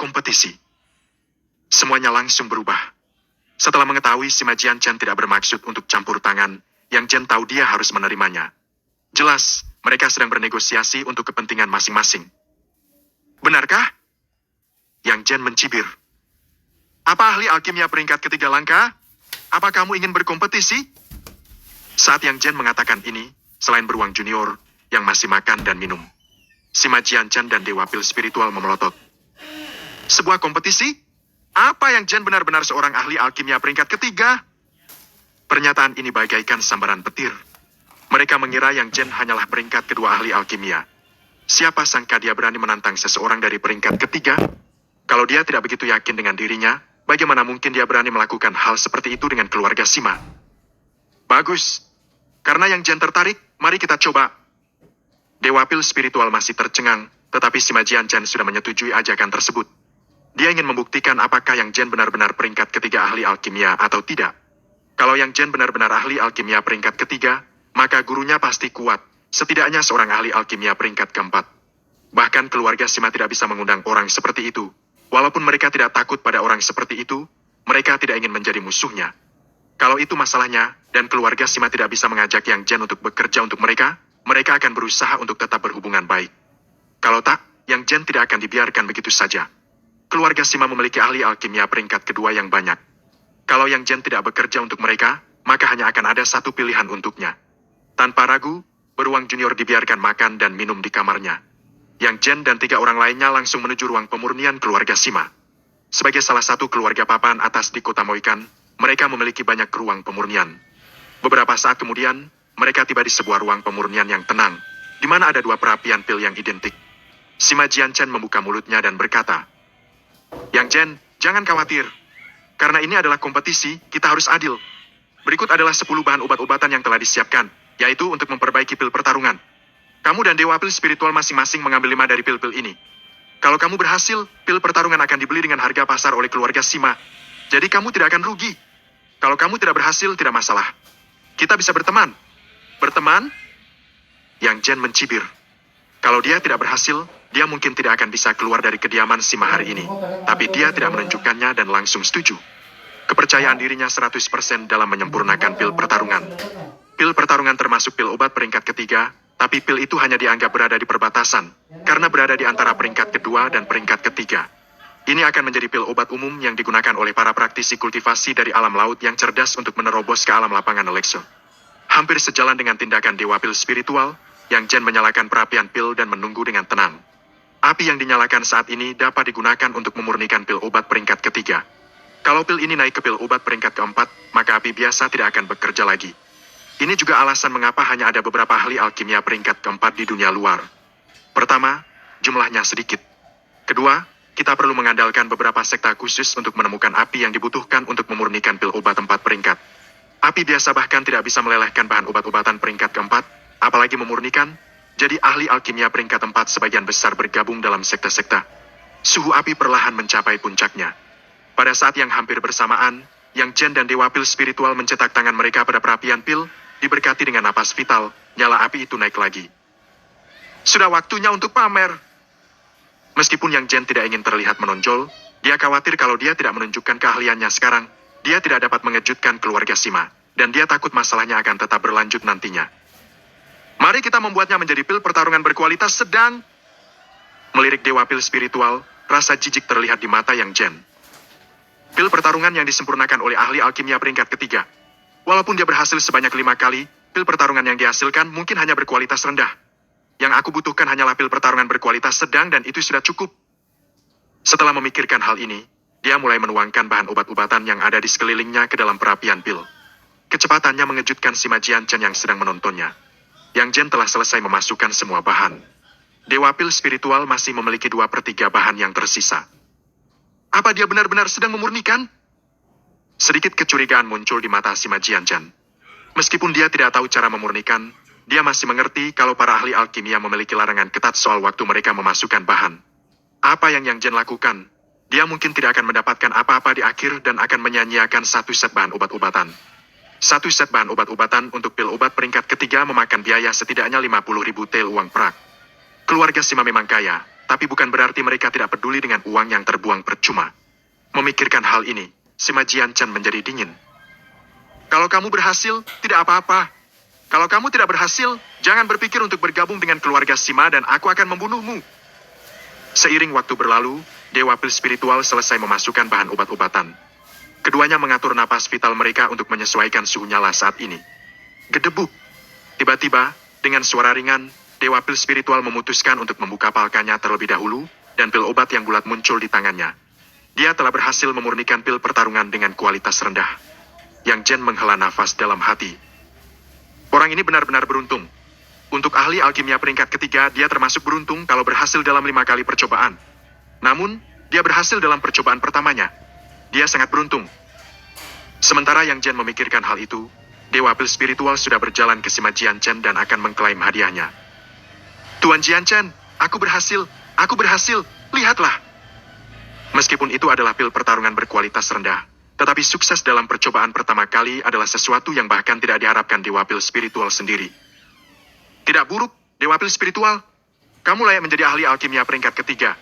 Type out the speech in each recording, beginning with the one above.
kompetisi. Semuanya langsung berubah. Setelah mengetahui Sima Jianchan tidak bermaksud untuk campur tangan, Yang Jen tahu dia harus menerimanya. Jelas, mereka sedang bernegosiasi untuk kepentingan masing-masing. Benarkah? Yang Jen mencibir. Apa ahli alkimia peringkat ketiga langka? Apa kamu ingin berkompetisi? Saat Yang Jen mengatakan ini, selain beruang junior, yang masih makan dan minum, Sima Jianchan dan Dewa Pil Spiritual memelotot. Sebuah kompetisi? Apa Yang Jen benar-benar seorang ahli alkimia peringkat ketiga? Pernyataan ini bagaikan sambaran petir. Mereka mengira Yang Jen hanyalah peringkat kedua ahli alkimia. Siapa sangka dia berani menantang seseorang dari peringkat ketiga? Kalau dia tidak begitu yakin dengan dirinya, bagaimana mungkin dia berani melakukan hal seperti itu dengan keluarga Sima? Bagus. Karena Yang Jen tertarik, mari kita coba. Dewa Pil Spiritual masih tercengang, tetapi Sima Jianchan sudah menyetujui ajakan tersebut. Dia ingin membuktikan apakah Yang Jen benar-benar peringkat ketiga ahli alkimia atau tidak. Kalau Yang Jen benar-benar ahli alkimia peringkat ketiga, maka gurunya pasti kuat, setidaknya seorang ahli alkimia peringkat keempat. Bahkan keluarga Sima tidak bisa mengundang orang seperti itu. Walaupun mereka tidak takut pada orang seperti itu, mereka tidak ingin menjadi musuhnya. Kalau itu masalahnya, dan keluarga Sima tidak bisa mengajak Yang Jen untuk bekerja untuk mereka, mereka akan berusaha untuk tetap berhubungan baik. Kalau tak, Yang Jen tidak akan dibiarkan begitu saja. Keluarga Sima memiliki ahli alkimia peringkat kedua yang banyak. Kalau Yang Jen tidak bekerja untuk mereka, maka hanya akan ada satu pilihan untuknya. Tanpa ragu, beruang junior dibiarkan makan dan minum di kamarnya. Yang Jen dan 3 orang lainnya langsung menuju ruang pemurnian keluarga Sima. Sebagai salah satu keluarga papan atas di kota Moikan, mereka memiliki banyak ruang pemurnian. Beberapa saat kemudian, mereka tiba di sebuah ruang pemurnian yang tenang, di mana ada 2 perapian pil yang identik. Sima Jianchan membuka mulutnya dan berkata, Yang Jen, jangan khawatir. Karena ini adalah kompetisi, kita harus adil. Berikut adalah 10 bahan obat-obatan yang telah disiapkan, yaitu untuk memperbaiki pil pertarungan. Kamu dan Dewa Pil Spiritual masing-masing mengambil 5 dari pil-pil ini. Kalau kamu berhasil, pil pertarungan akan dibeli dengan harga pasar oleh keluarga Sima. Jadi kamu tidak akan rugi. Kalau kamu tidak berhasil, tidak masalah. Kita bisa berteman. Berteman? Yang Jen mencibir. Kalau dia tidak berhasil, dia mungkin tidak akan bisa keluar dari kediaman Sima hari ini. Tapi dia tidak menunjukkannya dan langsung setuju. Kepercayaan dirinya 100% dalam menyempurnakan pil pertarungan. Pil pertarungan termasuk pil obat peringkat ketiga, tapi pil itu hanya dianggap berada di perbatasan, karena berada di antara peringkat kedua dan peringkat ketiga. Ini akan menjadi pil obat umum yang digunakan oleh para praktisi kultivasi dari alam laut yang cerdas untuk menerobos ke alam lapangan Alexo. Hampir sejalan dengan tindakan Dewa Pil Spiritual, Yang Jen menyalakan perapian pil dan menunggu dengan tenang. Api yang dinyalakan saat ini dapat digunakan untuk memurnikan pil obat peringkat ketiga. Kalau pil ini naik ke pil obat peringkat keempat, maka api biasa tidak akan bekerja lagi. Ini juga alasan mengapa hanya ada beberapa ahli alkimia peringkat keempat di dunia luar. Pertama, jumlahnya sedikit. Kedua, kita perlu mengandalkan beberapa sekta khusus untuk menemukan api yang dibutuhkan untuk memurnikan pil obat 4 peringkat. Api biasa bahkan tidak bisa melelehkan bahan obat-obatan peringkat keempat, apalagi memurnikan. Jadi ahli alkimia peringkat 4 sebagian besar bergabung dalam sekta-sekta. Suhu api perlahan mencapai puncaknya. Pada saat yang hampir bersamaan, Yang Jen dan Dewa Pil Spiritual mencetak tangan mereka pada perapian pil, diberkati dengan napas vital, nyala api itu naik lagi. Sudah waktunya untuk pamer. Meskipun Yang Jen tidak ingin terlihat menonjol, dia khawatir kalau dia tidak menunjukkan keahliannya sekarang, dia tidak dapat mengejutkan keluarga Sima, dan dia takut masalahnya akan tetap berlanjut nantinya. Mari kita membuatnya menjadi pil pertarungan berkualitas sedang. Melirik Dewa Pil Spiritual, rasa jijik terlihat di mata Yang Jen. Pil pertarungan yang disempurnakan oleh ahli alkimia peringkat ketiga. Walaupun dia berhasil sebanyak 5 kali, pil pertarungan yang dihasilkan mungkin hanya berkualitas rendah. Yang aku butuhkan hanyalah pil pertarungan berkualitas sedang dan itu sudah cukup. Setelah memikirkan hal ini, dia mulai menuangkan bahan obat-obatan yang ada di sekelilingnya ke dalam perapian pil. Kecepatannya mengejutkan Sima Jianchan yang sedang menontonnya. Yang Jen telah selesai memasukkan semua bahan. Dewa Pil Spiritual masih memiliki 2/3 bahan yang tersisa. Apa dia benar-benar sedang memurnikan? Sedikit kecurigaan muncul di mata Sima Jianchan. Meskipun dia tidak tahu cara memurnikan, dia masih mengerti kalau para ahli alkimia memiliki larangan ketat soal waktu mereka memasukkan bahan. Apa yang Yang Jen lakukan? Dia mungkin tidak akan mendapatkan apa-apa di akhir dan akan menyanyiakan 1 set bahan obat-obatan. 1 set bahan obat-obatan untuk pil obat peringkat ketiga memakan biaya setidaknya 50.000 tel uang perak. Keluarga Sima memang kaya, Tapi bukan berarti mereka tidak peduli dengan uang yang terbuang percuma. Memikirkan hal ini, Sima Jianchan menjadi dingin. Kalau kamu berhasil, tidak apa-apa. Kalau kamu tidak berhasil, jangan berpikir untuk bergabung dengan keluarga Sima dan aku akan membunuhmu. Seiring waktu berlalu, Dewa Pil Spiritual selesai memasukkan bahan obat-obatan. Keduanya mengatur napas vital mereka untuk menyesuaikan suhu nyala saat ini. Gedebuk. Tiba-tiba, dengan suara ringan, Dewa Pil Spiritual memutuskan untuk membuka palkanya terlebih dahulu, dan pil obat yang bulat muncul di tangannya. Dia telah berhasil memurnikan pil pertarungan dengan kualitas rendah. Yang Jen menghela nafas dalam hati. Orang ini benar-benar beruntung. Untuk ahli alkimia peringkat ketiga, dia termasuk beruntung kalau berhasil dalam 5 kali percobaan. Namun, dia berhasil dalam percobaan pertamanya. Dia sangat beruntung. Sementara Yang Jen memikirkan hal itu, Dewa Pil Spiritual sudah berjalan ke Sima Jianchan dan akan mengklaim hadiahnya. Tuan Jianchan, aku berhasil, lihatlah. Meskipun itu adalah pil pertarungan berkualitas rendah, tetapi sukses dalam percobaan pertama kali adalah sesuatu yang bahkan tidak diharapkan Dewa Pil Spiritual sendiri. Tidak buruk, Dewa Pil Spiritual. Kamu layak menjadi ahli alkimia peringkat ketiga.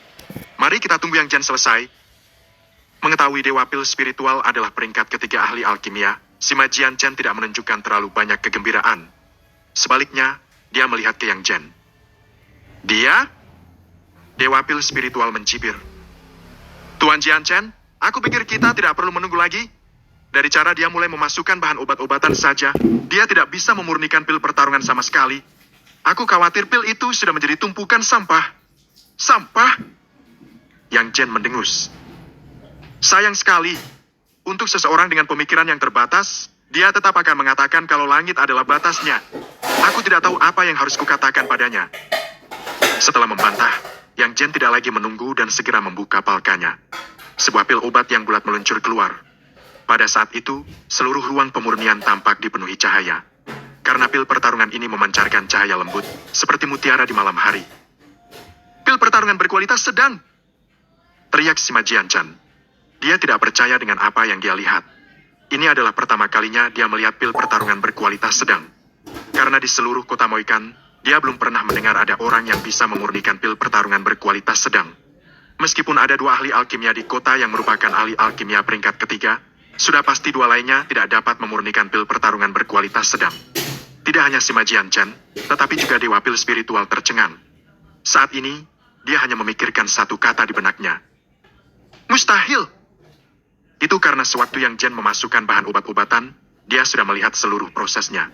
Mari kita tunggu Yang Jen selesai. Mengetahui Dewa Pil Spiritual adalah peringkat ketiga ahli alkimia, Sima Jianchan tidak menunjukkan terlalu banyak kegembiraan. Sebaliknya, dia melihat ke Yang Jen. Dia? Dewa Pil Spiritual mencibir. Tuan Jianchan, aku pikir kita tidak perlu menunggu lagi. Dari cara dia mulai memasukkan bahan obat-obatan saja, dia tidak bisa memurnikan pil pertarungan sama sekali. Aku khawatir pil itu sudah menjadi tumpukan sampah. Sampah? Yang Jen mendengus. Sayang sekali. Untuk seseorang dengan pemikiran yang terbatas, dia tetap akan mengatakan kalau langit adalah batasnya. Aku tidak tahu apa yang harus kukatakan padanya. Setelah membantah, Yang Jen tidak lagi menunggu dan segera membuka palkanya. Sebuah pil obat yang bulat meluncur keluar. Pada saat itu, seluruh ruang pemurnian tampak dipenuhi cahaya. Karena pil pertarungan ini memancarkan cahaya lembut, seperti mutiara di malam hari. Pil pertarungan berkualitas sedang! Teriak Sima Jianchan. Dia tidak percaya dengan apa yang dia lihat. Ini adalah pertama kalinya dia melihat pil pertarungan berkualitas sedang. Karena di seluruh kota Moikan, dia belum pernah mendengar ada orang yang bisa memurnikan pil pertarungan berkualitas sedang. Meskipun ada 2 ahli alkimia di kota yang merupakan ahli alkimia peringkat ketiga, sudah pasti 2 lainnya tidak dapat memurnikan pil pertarungan berkualitas sedang. Tidak hanya Sima Jianchan, tetapi juga Dewa Pil Spiritual tercengang. Saat ini, dia hanya memikirkan satu kata di benaknya. Mustahil! Itu karena sewaktu Yang Jen memasukkan bahan obat-obatan, dia sudah melihat seluruh prosesnya.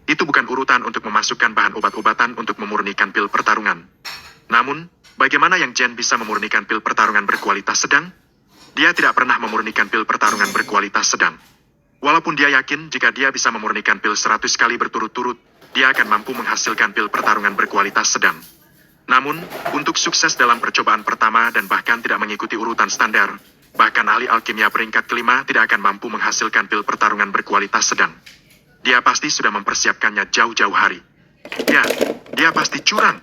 Itu bukan urutan untuk memasukkan bahan obat-obatan untuk memurnikan pil pertarungan. Namun, bagaimana Yang Jen bisa memurnikan pil pertarungan berkualitas sedang? Dia tidak pernah memurnikan pil pertarungan berkualitas sedang. Walaupun dia yakin jika dia bisa memurnikan pil 100 kali berturut-turut, dia akan mampu menghasilkan pil pertarungan berkualitas sedang. Namun, untuk sukses dalam percobaan pertama dan bahkan tidak mengikuti urutan standar, bahkan ahli alkimia peringkat kelima tidak akan mampu menghasilkan pil pertarungan berkualitas sedang. Dia pasti sudah mempersiapkannya jauh-jauh hari. Ya, dia pasti curang.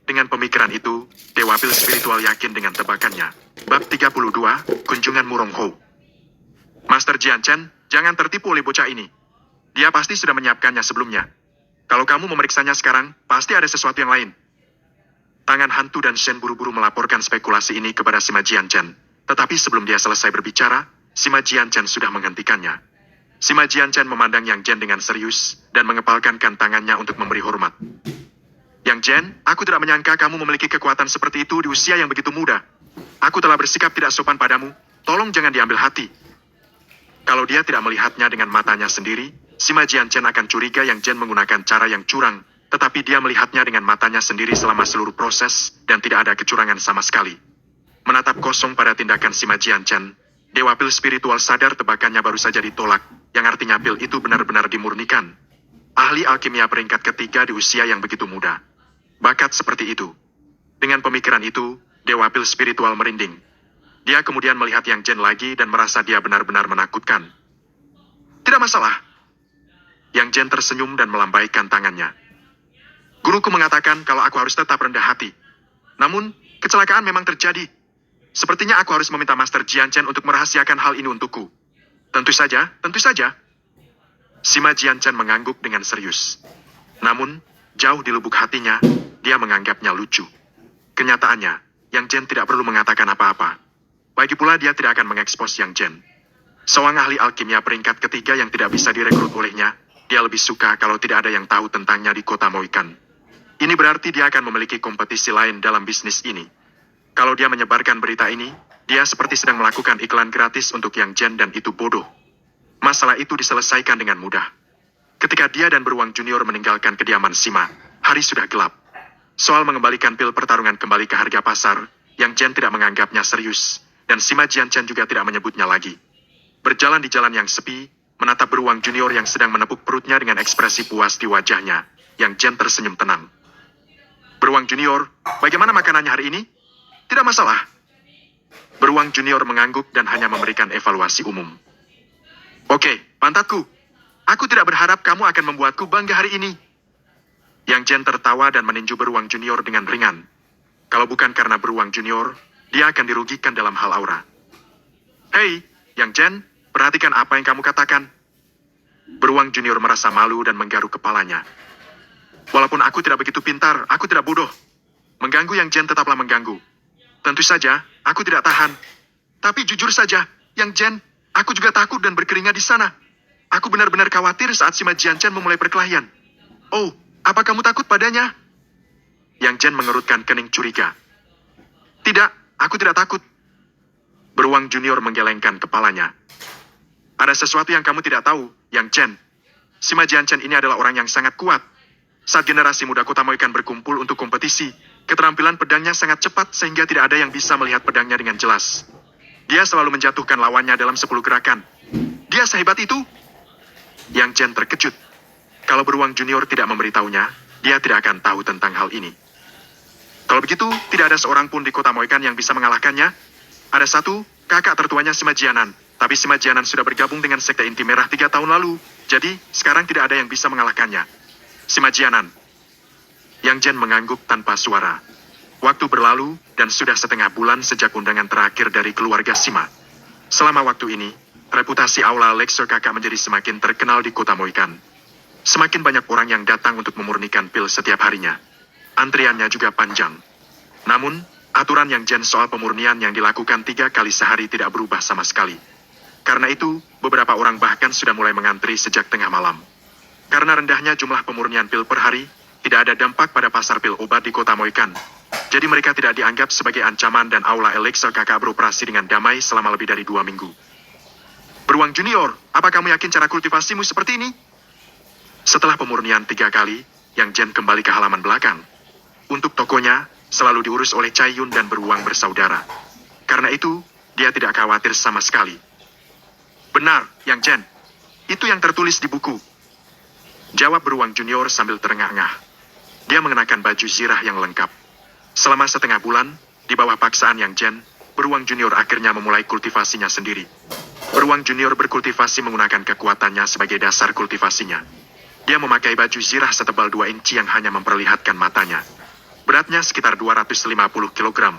Dengan pemikiran itu, Dewa Pil Spiritual yakin dengan tebakannya. Bab 32, Kunjungan Murong Hou. Master Jianchan, jangan tertipu oleh bocah ini. Dia pasti sudah menyiapkannya sebelumnya. Kalau kamu memeriksanya sekarang, pasti ada sesuatu yang lain. Tangan hantu dan Shen buru-buru melaporkan spekulasi ini kepada Sima Jianchan. Tetapi sebelum dia selesai berbicara, Sima Jianchan sudah menghentikannya. Sima Jianchan memandang Yang Jen dengan serius dan mengepalkan tangannya untuk memberi hormat. Yang Jen, aku tidak menyangka kamu memiliki kekuatan seperti itu di usia yang begitu muda. Aku telah bersikap tidak sopan padamu, tolong jangan diambil hati. Kalau dia tidak melihatnya dengan matanya sendiri, Sima Jianchan akan curiga Yang Jen menggunakan cara yang curang, tetapi dia melihatnya dengan matanya sendiri selama seluruh proses dan tidak ada kecurangan sama sekali. Menatap kosong pada tindakan Sima Jianchan, Dewa Pil Spiritual sadar tebakannya baru saja ditolak, yang artinya pil itu benar-benar dimurnikan. Ahli alkimia peringkat ketiga di usia yang begitu muda. Bakat seperti itu. Dengan pemikiran itu, Dewa Pil Spiritual merinding. Dia kemudian melihat Yang Jen lagi dan merasa dia benar-benar menakutkan. Tidak masalah. Yang Jen tersenyum dan melambaikan tangannya. Guruku mengatakan kalau aku harus tetap rendah hati. Namun, kecelakaan memang terjadi. Sepertinya aku harus meminta Master Jianchan untuk merahasiakan hal ini untukku. Tentu saja, tentu saja. Sima Jianchan mengangguk dengan serius. Namun, jauh di lubuk hatinya, dia menganggapnya lucu. Kenyataannya, Yang Jen tidak perlu mengatakan apa-apa. Lagi pula dia tidak akan mengekspos Yang Jen. Seorang ahli alkimia peringkat ketiga yang tidak bisa direkrut olehnya, dia lebih suka kalau tidak ada yang tahu tentangnya di kota Moikan. Ini berarti dia akan memiliki kompetisi lain dalam bisnis ini. Kalau dia menyebarkan berita ini, dia seperti sedang melakukan iklan gratis untuk Yang Jen dan itu bodoh. Masalah itu diselesaikan dengan mudah. Ketika dia dan Beruang Junior meninggalkan kediaman Sima, hari sudah gelap. Soal mengembalikan pil pertarungan kembali ke harga pasar, Yang Jen tidak menganggapnya serius, dan Sima Jianchen juga tidak menyebutnya lagi. Berjalan di jalan yang sepi, menatap Beruang Junior yang sedang menepuk perutnya dengan ekspresi puas di wajahnya, Yang Jen tersenyum tenang. Beruang Junior, bagaimana makanannya hari ini? Tidak masalah. Beruang Junior mengangguk dan hanya memberikan evaluasi umum. Oke, pantatku. Aku tidak berharap kamu akan membuatku bangga hari ini. Yang Jen tertawa dan meninju Beruang Junior dengan ringan. Kalau bukan karena Beruang Junior, dia akan dirugikan dalam hal aura. Hei, Yang Jen, perhatikan apa yang kamu katakan. Beruang Junior merasa malu dan menggaruk kepalanya. Walaupun aku tidak begitu pintar, aku tidak bodoh. Mengganggu Yang Jen tetaplah mengganggu. Tentu saja, aku tidak tahan. Tapi jujur saja, Yang Jen, aku juga takut dan berkeringat di sana. Aku benar-benar khawatir saat Sima Jianchen memulai perkelahian. Oh, apa kamu takut padanya? Yang Jen mengerutkan kening curiga. Tidak, aku tidak takut. Beruang Junior menggelengkan kepalanya. Ada sesuatu yang kamu tidak tahu, Yang Jen. Sima Jianchen ini adalah orang yang sangat kuat. Saat generasi muda kota Moikan berkumpul untuk kompetisi, keterampilan pedangnya sangat cepat sehingga tidak ada yang bisa melihat pedangnya dengan jelas. Dia selalu menjatuhkan lawannya dalam 10 gerakan. Dia sehebat itu? Yang Jen terkejut. Kalau Beruang Junior tidak memberitahunya, dia tidak akan tahu tentang hal ini. Kalau begitu, tidak ada seorang pun di kota Moikan yang bisa mengalahkannya. Ada satu, kakak tertuanya Sima Jianan. Tapi Sima Jianan sudah bergabung dengan Sekte Inti Merah 3 tahun lalu. Jadi, sekarang tidak ada yang bisa mengalahkannya. Sima Jianan. Yang Jen mengangguk tanpa suara. Waktu berlalu, dan sudah setengah bulan sejak undangan terakhir dari keluarga Sima. Selama waktu ini, reputasi Aula Lecture Kakak menjadi semakin terkenal di kota Moikan. Semakin banyak orang yang datang untuk memurnikan pil setiap harinya. Antriannya juga panjang. Namun, aturan Yang Jen soal pemurnian yang dilakukan 3 kali sehari tidak berubah sama sekali. Karena itu, beberapa orang bahkan sudah mulai mengantri sejak tengah malam. Karena rendahnya jumlah pemurnian pil per hari, tidak ada dampak pada pasar pil obat di kota Moikan. Jadi mereka tidak dianggap sebagai ancaman dan Aula Elixir Kakak beroperasi dengan damai selama lebih dari 2 minggu. Beruang Junior, apa kamu yakin cara kultivasimu seperti ini? Setelah pemurnian 3 kali, Yang Jen kembali ke halaman belakang. Untuk tokonya, selalu diurus oleh Cai Yun dan Beruang bersaudara. Karena itu, dia tidak khawatir sama sekali. Benar, Yang Jen. Itu yang tertulis di buku. Jawab Beruang Junior sambil terengah-engah. Dia mengenakan baju zirah yang lengkap. Selama setengah bulan, di bawah paksaan Yang Jen, Beruang Junior akhirnya memulai kultivasinya sendiri. Beruang Junior berkultivasi menggunakan kekuatannya sebagai dasar kultivasinya. Dia memakai baju zirah setebal 2 inci yang hanya memperlihatkan matanya. Beratnya sekitar 250 kg.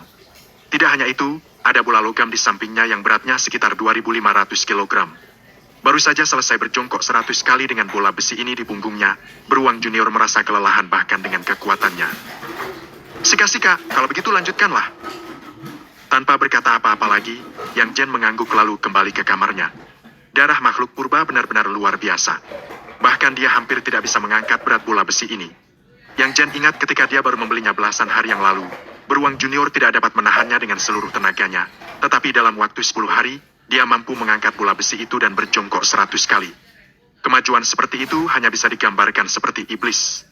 Tidak hanya itu, ada bola logam di sampingnya yang beratnya sekitar 2.500 kg. Baru saja selesai berjongkok 100 kali dengan bola besi ini di punggungnya, Beruang Junior merasa kelelahan bahkan dengan kekuatannya. Sika-sika, kalau begitu lanjutkanlah. Tanpa berkata apa-apa lagi, Yang Jen mengangguk lalu kembali ke kamarnya. Darah makhluk purba benar-benar luar biasa. Bahkan dia hampir tidak bisa mengangkat berat bola besi ini. Yang Jen ingat ketika dia baru membelinya belasan hari yang lalu, Beruang Junior tidak dapat menahannya dengan seluruh tenaganya. Tetapi dalam waktu 10 hari, dia mampu mengangkat bola besi itu dan berjongkok 100 kali. Kemajuan seperti itu hanya bisa digambarkan seperti iblis.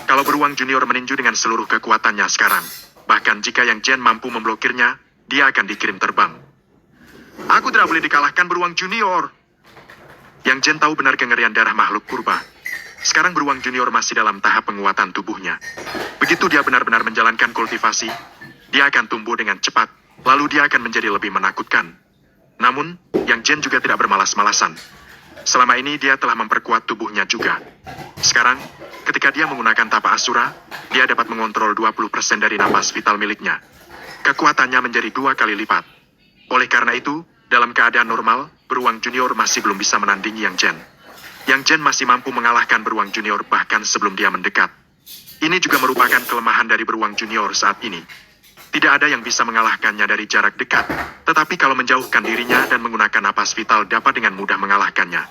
Kalau Beruang Junior meninju dengan seluruh kekuatannya sekarang, bahkan jika Yang Jen mampu memblokirnya, dia akan dikirim terbang. Aku tidak boleh dikalahkan Beruang Junior. Yang Jen tahu benar kengerian darah makhluk purba. Sekarang Beruang Junior masih dalam tahap penguatan tubuhnya. Begitu dia benar-benar menjalankan kultivasi, dia akan tumbuh dengan cepat, lalu dia akan menjadi lebih menakutkan. Namun, Yang Jen juga tidak bermalas-malasan. Selama ini dia telah memperkuat tubuhnya juga. Sekarang, ketika dia menggunakan tapa Asura, dia dapat mengontrol 20% dari napas vital miliknya. Kekuatannya menjadi 2 kali lipat. Oleh karena itu, dalam keadaan normal, Beruang Junior masih belum bisa menandingi Yang Jen. Yang Jen masih mampu mengalahkan Beruang Junior bahkan sebelum dia mendekat. Ini juga merupakan kelemahan dari Beruang Junior saat ini. Tidak ada yang bisa mengalahkannya dari jarak dekat, tetapi kalau menjauhkan dirinya dan menggunakan napas vital dapat dengan mudah mengalahkannya.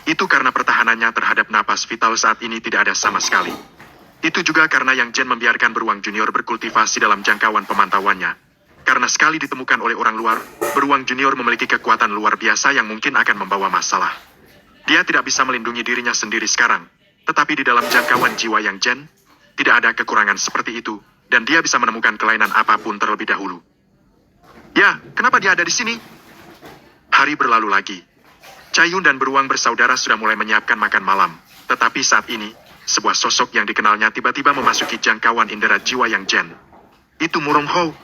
Itu karena pertahanannya terhadap napas vital saat ini tidak ada sama sekali. Itu juga karena Yang Jen membiarkan beruang junior berkultivasi dalam jangkauan pemantauannya. Karena sekali ditemukan oleh orang luar, beruang junior memiliki kekuatan luar biasa yang mungkin akan membawa masalah. Dia tidak bisa melindungi dirinya sendiri sekarang, tetapi di dalam jangkauan jiwa Yang Jen, tidak ada kekurangan seperti itu, dan dia bisa menemukan kelainan apapun terlebih dahulu. Ya, kenapa dia ada di sini? Hari berlalu lagi. Cayun dan beruang bersaudara sudah mulai menyiapkan makan malam, tetapi saat ini, sebuah sosok yang dikenalnya tiba-tiba memasuki jangkauan indera jiwa Yang Jen. Itu Murong Ho.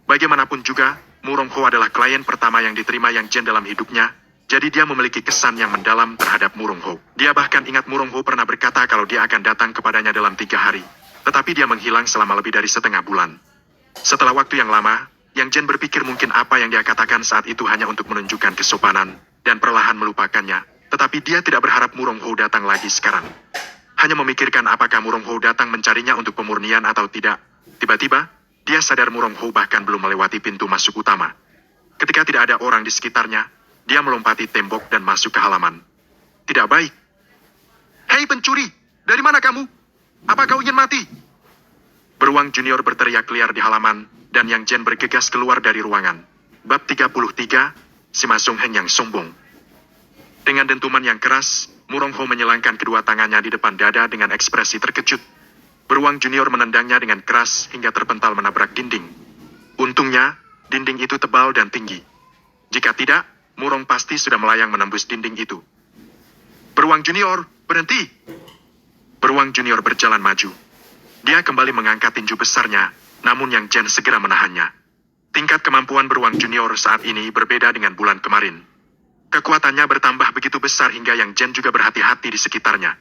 Bagaimanapun juga, Murong Ho adalah klien pertama yang diterima Yang Jen dalam hidupnya, jadi dia memiliki kesan yang mendalam terhadap Murong Ho. Dia bahkan ingat Murong Ho pernah berkata kalau dia akan datang kepadanya dalam 3 hari, tetapi dia menghilang selama lebih dari setengah bulan. Setelah waktu yang lama, Yang Jen berpikir mungkin apa yang dia katakan saat itu hanya untuk menunjukkan kesopanan, dan perlahan melupakannya, tetapi dia tidak berharap Murong Ho datang lagi sekarang. Hanya memikirkan apakah Murong Ho datang mencarinya untuk pemurnian atau tidak. Tiba-tiba, dia sadar Murong Ho bahkan belum melewati pintu masuk utama. Ketika tidak ada orang di sekitarnya, dia melompati tembok dan masuk ke halaman. Tidak baik. Hei pencuri, dari mana kamu? Apa kau ingin mati? Beruang junior berteriak liar di halaman, dan Yang Jen bergegas keluar dari ruangan. Bab 33, Si Masung Heng yang sombong. Dengan dentuman yang keras, Murong Ho menyelangkan kedua tangannya di depan dada dengan ekspresi terkejut. Beruang junior menendangnya dengan keras hingga terpental menabrak dinding. Untungnya, dinding itu tebal dan tinggi. Jika tidak, Murong pasti sudah melayang menembus dinding itu. Beruang junior, berhenti! Beruang junior berjalan maju. Dia kembali mengangkat tinju besarnya, namun Yang Jen segera menahannya. Tingkat kemampuan beruang junior saat ini berbeda dengan bulan kemarin. Kekuatannya bertambah begitu besar hingga Yang Jen juga berhati-hati di sekitarnya.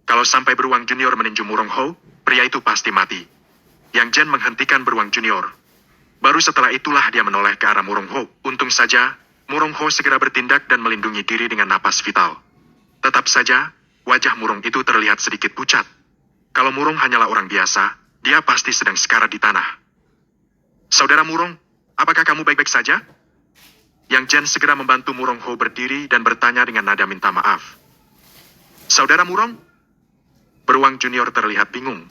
Kalau sampai beruang junior meninju Murong Ho, pria itu pasti mati. Yang Jen menghentikan beruang junior. Baru setelah itulah dia menoleh ke arah Murong Ho. Untung saja, Murong Ho segera bertindak dan melindungi diri dengan napas vital. Tetap saja, wajah Murong itu terlihat sedikit pucat. Kalau Murong hanyalah orang biasa, dia pasti sedang sekarat di tanah. Saudara Murong, apakah kamu baik-baik saja? Yang Jen segera membantu Murong Ho berdiri dan bertanya dengan nada minta maaf. Saudara Murong? Beruang junior terlihat bingung.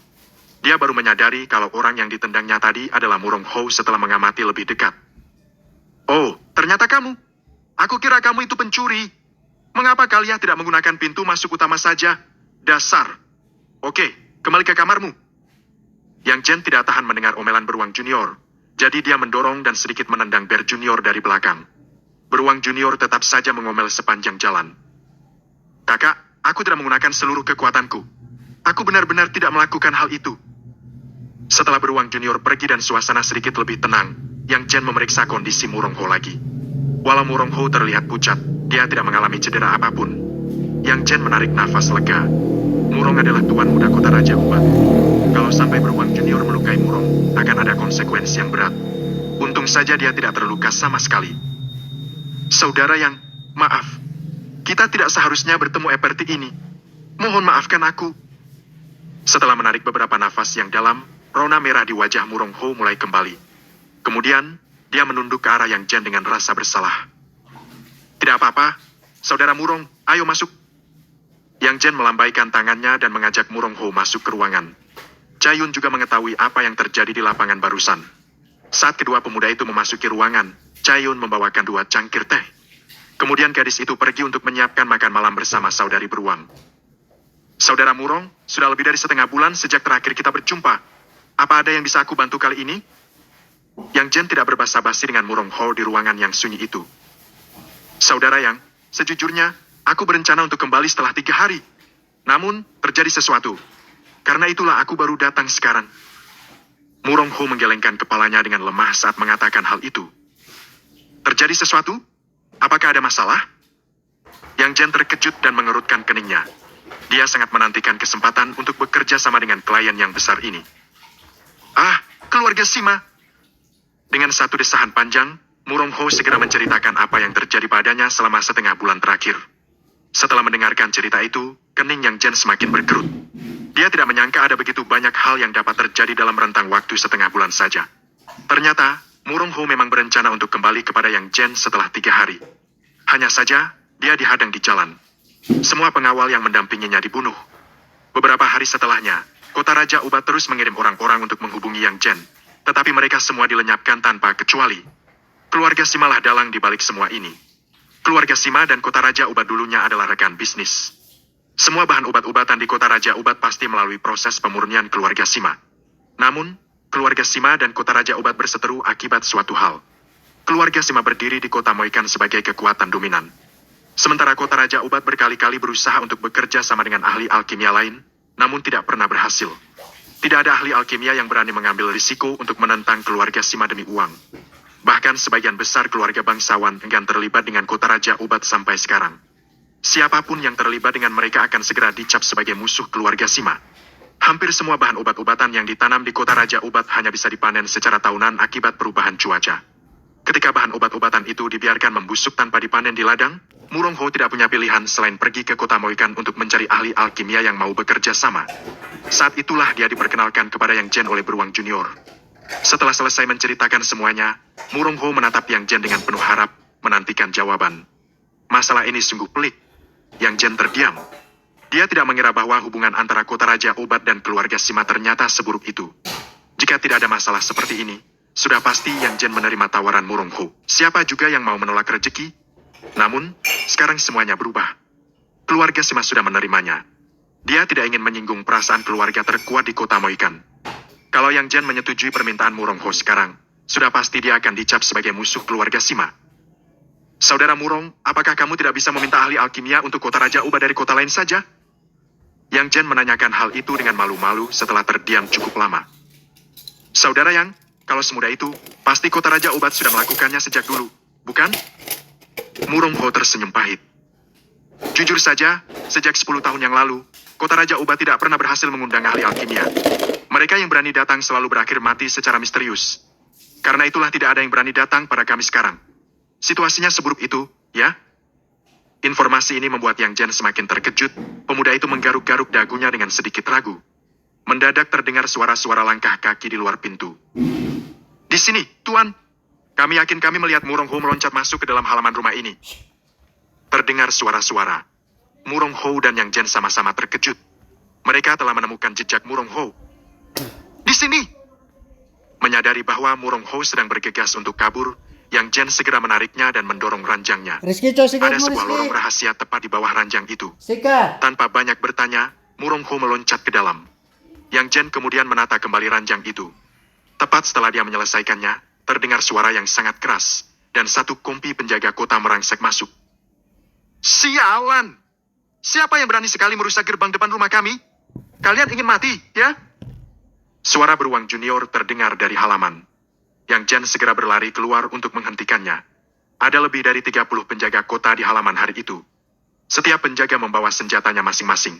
Dia baru menyadari kalau orang yang ditendangnya tadi adalah Murong Ho setelah mengamati lebih dekat. Oh, ternyata kamu. Aku kira kamu itu pencuri. Mengapa kalian tidak menggunakan pintu masuk utama saja? Dasar. Oke, kembali ke kamarmu. Yang Jen tidak tahan mendengar omelan beruang junior. Jadi dia mendorong dan sedikit menendang Bear Junior dari belakang. Beruang junior tetap saja mengomel sepanjang jalan. Kakak, aku tidak menggunakan seluruh kekuatanku. Aku benar-benar tidak melakukan hal itu. Setelah beruang junior pergi dan suasana sedikit lebih tenang, Yang Jen memeriksa kondisi Murong Ho lagi. Walau Murong Ho terlihat pucat, dia tidak mengalami cedera apapun. Yang Jen menarik nafas lega. Murong adalah tuan muda kota Raja Ubat. Kalau sampai beruang junior melukai Murong, akan ada konsekuensi yang berat. Untung saja dia tidak terluka sama sekali. Saudara Yang, maaf. Kita tidak seharusnya bertemu seperti ini. Mohon maafkan aku. Setelah menarik beberapa nafas yang dalam, rona merah di wajah Murong Ho mulai kembali. Kemudian, dia menunduk ke arah Yang Jen dengan rasa bersalah. Tidak apa-apa, saudara Murong, ayo masuk. Yang Jen melambaikan tangannya dan mengajak Murong Ho masuk ke ruangan. Cayun juga mengetahui apa yang terjadi di lapangan barusan. Saat kedua pemuda itu memasuki ruangan, Cayun membawakan 2 cangkir teh. Kemudian gadis itu pergi untuk menyiapkan makan malam bersama saudari beruang. Saudara Murong, sudah lebih dari setengah bulan sejak terakhir kita berjumpa. Apa ada yang bisa aku bantu kali ini? Yang Jen tidak berbasa-basi dengan Murong Ho di ruangan yang sunyi itu. Saudara Yang, sejujurnya, aku berencana untuk kembali setelah 3 hari. Namun, terjadi sesuatu. Karena itulah aku baru datang sekarang. Murong Ho menggelengkan kepalanya dengan lemah saat mengatakan hal itu. Terjadi sesuatu? Apakah ada masalah? Yang Jen terkejut dan mengerutkan keningnya. Dia sangat menantikan kesempatan untuk bekerja sama dengan klien yang besar ini. Ah, keluarga Sima. Dengan satu desahan panjang, Murong Ho segera menceritakan apa yang terjadi padanya selama setengah bulan terakhir. Setelah mendengarkan cerita itu, kening Yang Jen semakin berkerut. Dia tidak menyangka ada begitu banyak hal yang dapat terjadi dalam rentang waktu setengah bulan saja. Ternyata, Murong Ho memang berencana untuk kembali kepada Yang Jen setelah 3 hari. Hanya saja, dia dihadang di jalan. Semua pengawal yang mendampinginya dibunuh. Beberapa hari setelahnya, kota Raja Ubat terus mengirim orang-orang untuk menghubungi Yang Jen. Tetapi mereka semua dilenyapkan tanpa kecuali. Keluarga Simalah dalang di balik semua ini. Keluarga Sima dan kota Raja Ubat dulunya adalah rekan bisnis. Semua bahan obat-obatan di kota Raja Ubat pasti melalui proses pemurnian keluarga Sima. Namun, keluarga Sima dan kota Raja Ubat berseteru akibat suatu hal. Keluarga Sima berdiri di kota Moikan sebagai kekuatan dominan. Sementara kota Raja Ubat berkali-kali berusaha untuk bekerja sama dengan ahli alkimia lain, namun tidak pernah berhasil. Tidak ada ahli alkimia yang berani mengambil risiko untuk menentang keluarga Sima demi uang. Bahkan sebagian besar keluarga bangsawan enggan terlibat dengan kota Raja Ubat sampai sekarang. Siapapun yang terlibat dengan mereka akan segera dicap sebagai musuh keluarga Sima. Hampir semua bahan obat-obatan yang ditanam di kota Raja Ubat hanya bisa dipanen secara tahunan akibat perubahan cuaca. Ketika bahan obat-obatan itu dibiarkan membusuk tanpa dipanen di ladang, Murong Ho tidak punya pilihan selain pergi ke kota Moikan untuk mencari ahli alkimia yang mau bekerja sama. Saat itulah dia diperkenalkan kepada Yang Jen oleh Beruang Junior. Setelah selesai menceritakan semuanya, Murong Ho menatap Yang Jen dengan penuh harap, menantikan jawaban. Masalah ini sungguh pelik. Yang Jen terdiam. Dia tidak mengira bahwa hubungan antara kota Raja Obat dan keluarga Sima ternyata seburuk itu. Jika tidak ada masalah seperti ini, sudah pasti Yang Jen menerima tawaran Murong Ho. Siapa juga yang mau menolak rezeki? Namun, sekarang semuanya berubah. Keluarga Sima sudah menerimanya. Dia tidak ingin menyinggung perasaan keluarga terkuat di kota Moikan. Kalau Yang Jen menyetujui permintaan Murong Ho sekarang, sudah pasti dia akan dicap sebagai musuh keluarga Sima. Saudara Murong, apakah kamu tidak bisa meminta ahli alkimia untuk kota Raja Ubat dari kota lain saja? Yang Jen menanyakan hal itu dengan malu-malu setelah terdiam cukup lama. Saudara Yang, kalau semudah itu, pasti kota Raja Ubat sudah melakukannya sejak dulu, bukan? Murong Ho tersenyum pahit. Jujur saja, sejak 10 tahun yang lalu, kota Raja Ubat tidak pernah berhasil mengundang ahli alkimia. Mereka yang berani datang selalu berakhir mati secara misterius. Karena itulah tidak ada yang berani datang pada kami sekarang. Situasinya seburuk itu, ya? Informasi ini membuat Yang Jen semakin terkejut. Pemuda itu menggaruk-garuk dagunya dengan sedikit ragu. Mendadak terdengar suara-suara langkah kaki di luar pintu. Di sini, Tuan. Kami yakin kami melihat Murong Ho meloncat masuk ke dalam halaman rumah ini. Terdengar suara-suara. Murong Ho dan Yang Jen sama-sama terkejut. Mereka telah menemukan jejak Murong Ho. Di sini! Menyadari bahwa Murong Ho sedang bergegas untuk kabur, Yang Jen segera menariknya dan mendorong ranjangnya. Ada sebuah lorong rahasia tepat di bawah ranjang itu. Tanpa banyak bertanya, Murong Ho meloncat ke dalam. Yang Jen kemudian menata kembali ranjang itu. Tepat setelah dia menyelesaikannya, terdengar suara yang sangat keras, dan satu kompi penjaga kota merangsek masuk. Sialan! Siapa yang berani sekali merusak gerbang depan rumah kami? Kalian ingin mati, ya? Suara Beruang Junior terdengar dari halaman. Yang Jen segera berlari keluar untuk menghentikannya. Ada lebih dari 30 penjaga kota di halaman hari itu. Setiap penjaga membawa senjatanya masing-masing.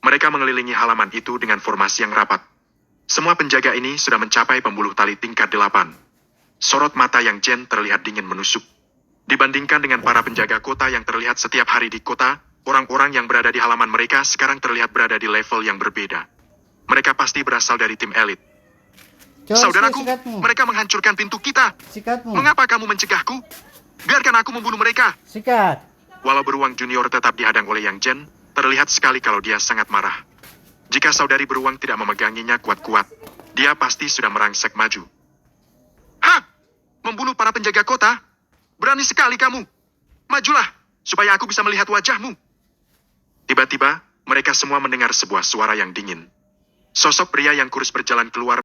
Mereka mengelilingi halaman itu dengan formasi yang rapat. Semua penjaga ini sudah mencapai pembuluh tali tingkat 8. Sorot mata Yang Jen terlihat dingin menusuk. Dibandingkan dengan para penjaga kota yang terlihat setiap hari di kota, orang-orang yang berada di halaman mereka sekarang terlihat berada di level yang berbeda. Mereka pasti berasal dari tim elit. Saudaraku, mereka menghancurkan pintu kita. Mengapa kamu mencegahku? Biarkan aku membunuh mereka. Walau Beruang Junior tetap dihadang oleh Yang Jen, terlihat sekali kalau dia sangat marah. Jika saudari Beruang tidak memeganginya kuat-kuat, dia pasti sudah merangsek maju. Hah! Membunuh para penjaga kota? Berani sekali kamu. Majulah, supaya aku bisa melihat wajahmu. Tiba-tiba, mereka semua mendengar sebuah suara yang dingin. Sosok pria yang kurus berjalan keluar